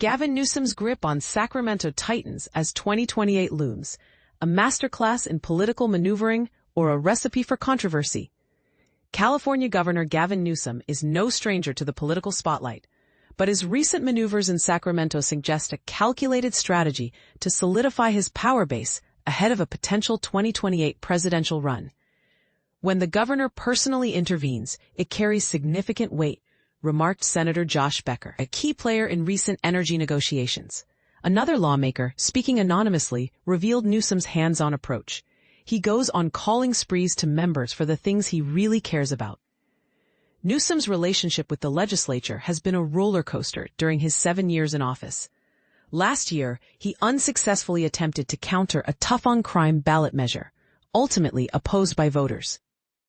Gavin Newsom's grip on Sacramento tightens as 2028 looms, a masterclass in political maneuvering or a recipe for controversy. California Governor Gavin Newsom is no stranger to the political spotlight, but his recent maneuvers in Sacramento suggest a calculated strategy to solidify his power base ahead of a potential 2028 presidential run. When the governor personally intervenes, it carries significant weight, remarked Senator Josh Becker, a key player in recent energy negotiations. Another lawmaker, speaking anonymously, revealed Newsom's hands-on approach. He goes on calling sprees to members for the things he really cares about. Newsom's relationship with the legislature has been a roller coaster during his 7 years in office. Last year, he unsuccessfully attempted to counter a tough-on-crime ballot measure, ultimately opposed by voters.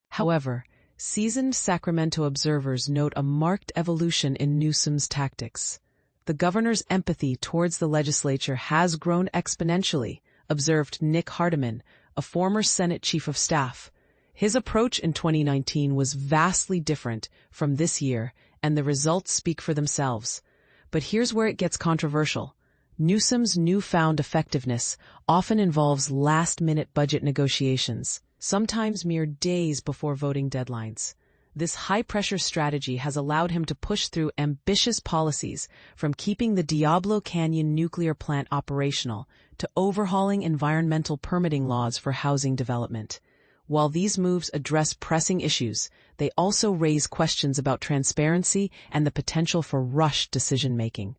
However, seasoned Sacramento observers note a marked evolution in Newsom's tactics. The governor's empathy towards the legislature has grown exponentially, observed Nick Hardiman, a former Senate chief of staff. His approach in 2019 was vastly different from this year, and the results speak for themselves. But here's where it gets controversial. Newsom's newfound effectiveness often involves last-minute budget negotiations, sometimes mere days before voting deadlines. This high-pressure strategy has allowed him to push through ambitious policies, from keeping the Diablo Canyon nuclear plant operational to overhauling environmental permitting laws for housing development. While these moves address pressing issues, they also raise questions about transparency and the potential for rushed decision-making.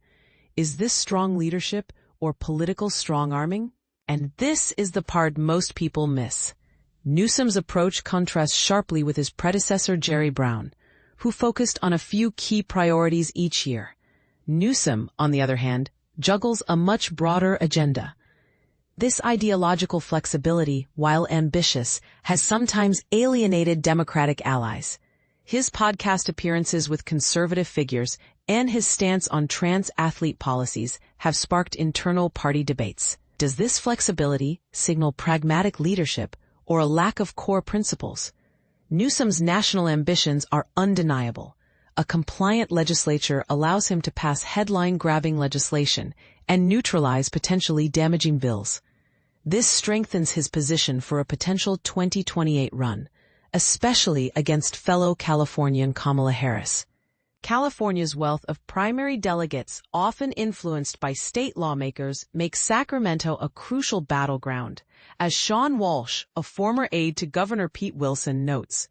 Is this strong leadership or political strong-arming? And this is the part most people miss. Newsom's approach contrasts sharply with his predecessor Jerry Brown, who focused on a few key priorities each year. Newsom, on the other hand, juggles a much broader agenda. This ideological flexibility, while ambitious, has sometimes alienated Democratic allies. His podcast appearances with conservative figures and his stance on trans-athlete policies have sparked internal party debates. Does this flexibility signal pragmatic leadership or a lack of core principles? Newsom's national ambitions are undeniable. A compliant legislature allows him to pass headline-grabbing legislation and neutralize potentially damaging bills. This strengthens his position for a potential 2028 run, especially against fellow Californian Kamala Harris. California's wealth of primary delegates, often influenced by state lawmakers, makes Sacramento a crucial battleground. As Sean Walsh, a former aide to Governor Pete Wilson, notes,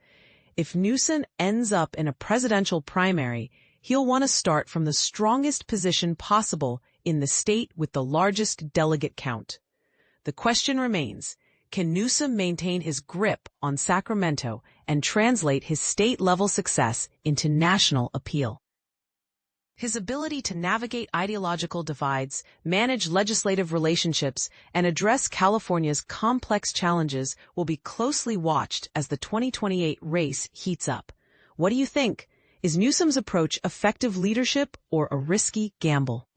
if Newsom ends up in a presidential primary, he'll want to start from the strongest position possible in the state with the largest delegate count. The question remains, can Newsom maintain his grip on Sacramento and translate his state-level success into national appeal? His ability to navigate ideological divides, manage legislative relationships, and address California's complex challenges will be closely watched as the 2028 race heats up. What do you think? Is Newsom's approach effective leadership or a risky gamble?